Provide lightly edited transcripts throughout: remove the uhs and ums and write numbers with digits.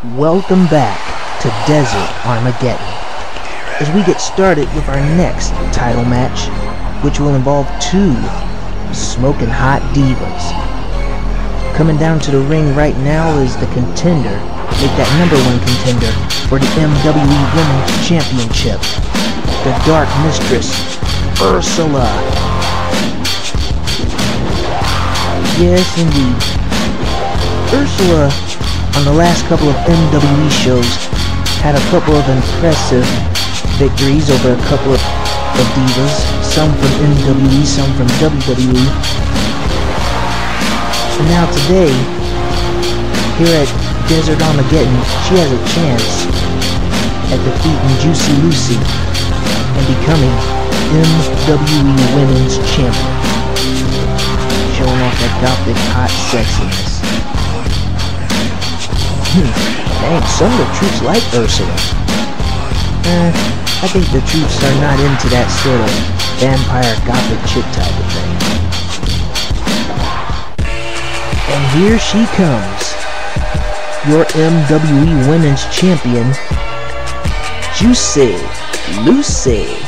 Welcome back to Desert Armageddon as we get started with our next title match, which will involve two smoking hot divas. Coming down to the ring right now is the contender, that #1 contender for the MWE Women's Championship, the Dark Mistress, Ursula. Yes, indeed. Ursula, on the last couple of MWE shows, had a couple of impressive victories over a couple of divas, some from MWE, some from WWE. And now today, here at Desert Armageddon, she has a chance at defeating Juicy Lucy and becoming MWE Women's Champion, showing off that gothic hot sexiness. Dang, some of the troops like Ursula. I think the troops are not into that sort of vampire gothic chick type of thing. And here she comes, your MWE Women's Champion, Juicy Lucy.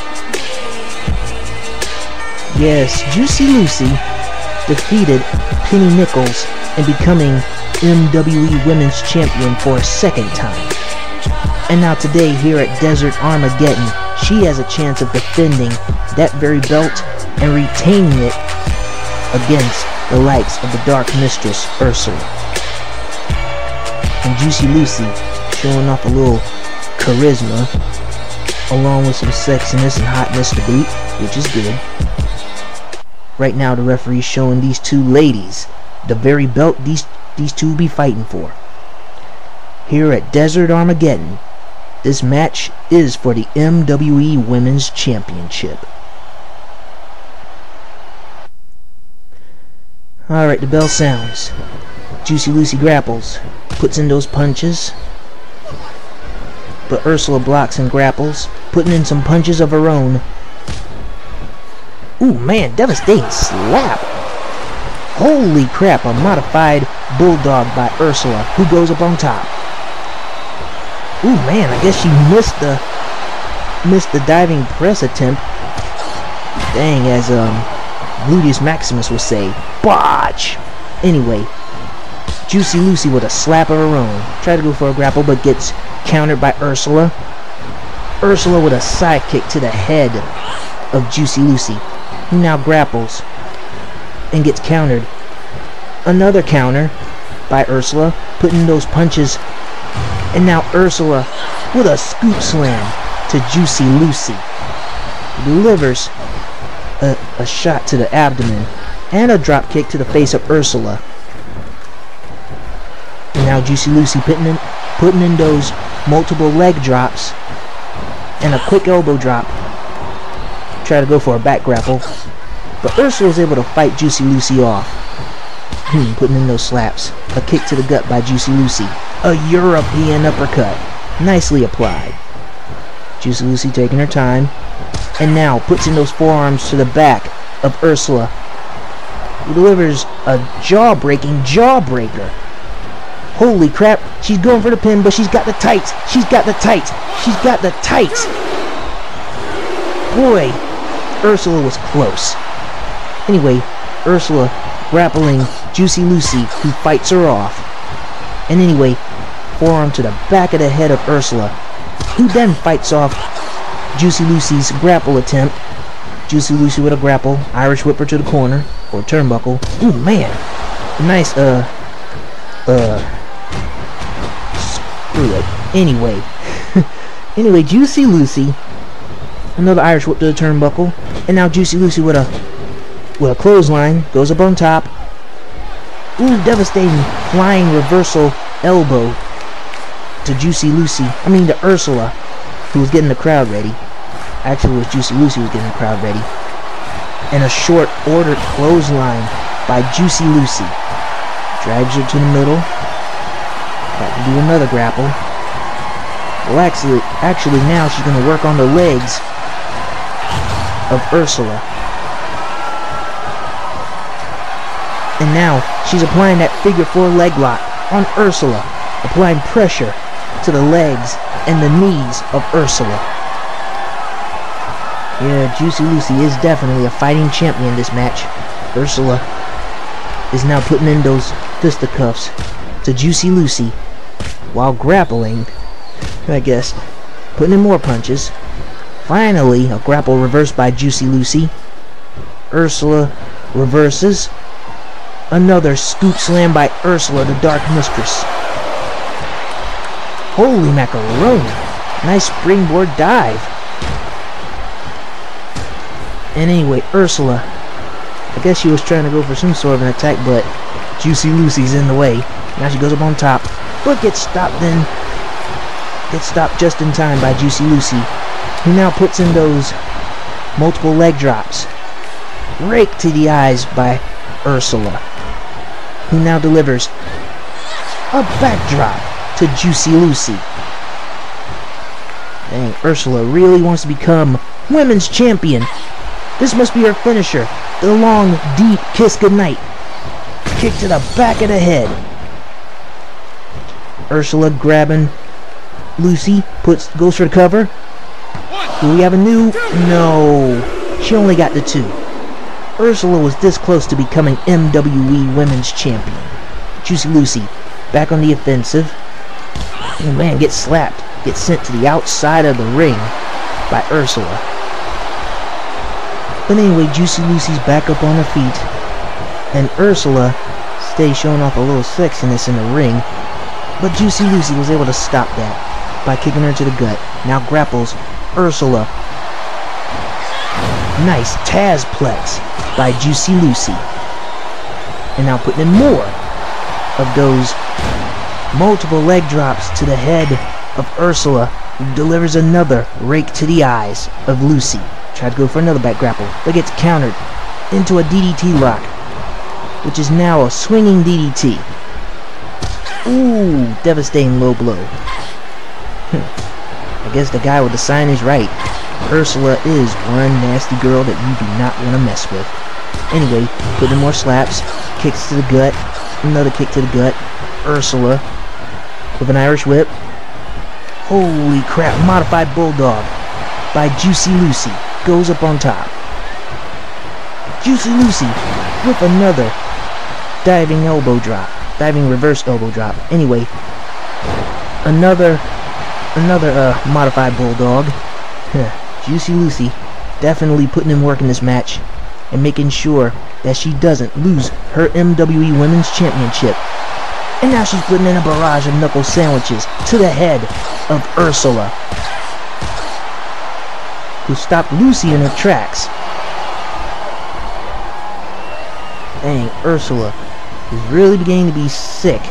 Yes, Juicy Lucy defeated Penny Nichols and becoming MWE Women's Champion for a second time. And now today here at Desert Armageddon, she has a chance of defending that very belt and retaining it against the likes of the Dark Mistress, Ursula. And Juicy Lucy showing off a little charisma, along with some sexiness and hotness to boot, which is good. Right now the referee's showing these two ladies the very belt these two will be fighting for. Here at Desert Armageddon, this match is for the MWE Women's Championship. Alright, the bell sounds. Juicy Lucy grapples, puts in those punches, but Ursula blocks and grapples, putting in some punches of her own. Ooh man, devastating slap! Holy crap, a modified bulldog by Ursula, who goes up on top. Ooh man, I guess she missed the diving press attempt. Dang, as Gluteus Maximus would say, botch! Anyway, Juicy Lucy with a slap of her own. Tried to go for a grapple, but gets countered by Ursula. Ursula with a side kick to the head of Juicy Lucy, who now grapples and gets countered. Another counter by Ursula, putting those punches, and now Ursula with a scoop slam to Juicy Lucy. Delivers a shot to the abdomen and a drop kick to the face of Ursula. And now Juicy Lucy putting in those multiple leg drops and a quick elbow drop. Try to go for a back grapple, but Ursula was able to fight Juicy Lucy off. Putting in those slaps. A kick to the gut by Juicy Lucy. A European uppercut. Nicely applied. Juicy Lucy taking her time. And now puts in those forearms to the back of Ursula, who delivers a jaw-breaking jawbreaker. Holy crap. She's going for the pin, but she's got the tights. She's got the tights. She's got the tights. Boy, Ursula was close. Anyway, Ursula grappling Juicy Lucy, who fights her off. And anyway, forearm to the back of the head of Ursula, who then fights off Juicy Lucy's grapple attempt. Juicy Lucy with a grapple, Irish whip her to the corner, or turnbuckle. Ooh man, nice, screw it. Anyway, Juicy Lucy, another Irish whip to the turnbuckle, and now Juicy Lucy with a clothesline, goes up on top. Ooh, devastating flying reversal elbow to Juicy Lucy. To Ursula, who was getting the crowd ready. Actually, it was Juicy Lucy who was getting the crowd ready. And a short ordered clothesline by Juicy Lucy. Drags her to the middle. Got to do another grapple. Well, actually now she's going to work on the legs of Ursula. And now she's applying that figure 4 leg lock on Ursula, applying pressure to the legs and the knees of Ursula. Yeah, Juicy Lucy is definitely a fighting champion this match. Ursula is now putting in those fisticuffs to Juicy Lucy while grappling, I guess, putting in more punches. Finally, a grapple reversed by Juicy Lucy. Ursula reverses. Another scoop slam by Ursula, the Dark Mistress. Holy macaroni. Nice springboard dive. And anyway, Ursula, I guess she was trying to go for some sort of an attack, but Juicy Lucy's in the way. Now she goes up on top, but gets stopped just in time by Juicy Lucy, who now puts in those multiple leg drops. Rake to the eyes by Ursula, who now delivers a backdrop to Juicy Lucy. Dang, Ursula really wants to become women's champion. This must be her finisher. The long, deep kiss goodnight. Kick to the back of the head. Ursula grabbing Lucy, goes for the cover. Do we have a new? No. She only got the 2. Ursula was this close to becoming MWE Women's Champion. Juicy Lucy back on the offensive. Oh man, gets slapped. Gets sent to the outside of the ring by Ursula. But anyway, Juicy Lucy's back up on her feet. And Ursula stays showing off a little sexiness in the ring. But Juicy Lucy was able to stop that by kicking her to the gut. Now grapples Ursula. Nice Tazplex by Juicy Lucy. And now putting in more of those multiple leg drops to the head of Ursula, who delivers another rake to the eyes of Lucy. Tried to go for another back grapple, but gets countered into a DDT lock, which is now a swinging DDT. Ooh, devastating low blow. I guess the guy with the sign is right. Ursula is one nasty girl that you do not want to mess with. Anyway, putting more slaps, kicks to the gut, another kick to the gut. Ursula with an Irish whip. Holy crap, modified bulldog by Juicy Lucy goes up on top. Juicy Lucy with another diving elbow drop, diving reverse elbow drop. Anyway, another modified bulldog. Juicy Lucy definitely putting in work in this match and making sure that she doesn't lose her MWE Women's Championship. And now she's putting in a barrage of knuckle sandwiches to the head of Ursula, who stopped Lucy in her tracks. Dang, Ursula is really beginning to be sick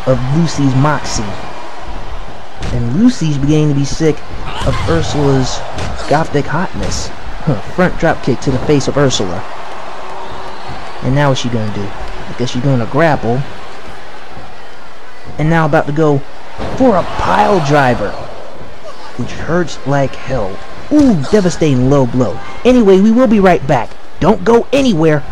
of Lucy's moxie. And Lucy's beginning to be sick of Ursula's gothic hotness. Front drop kick to the face of Ursula. And now what's she gonna do? I guess she's gonna grapple. And now about to go for a pile driver, which hurts like hell. Ooh, devastating low blow. Anyway, we will be right back. Don't go anywhere.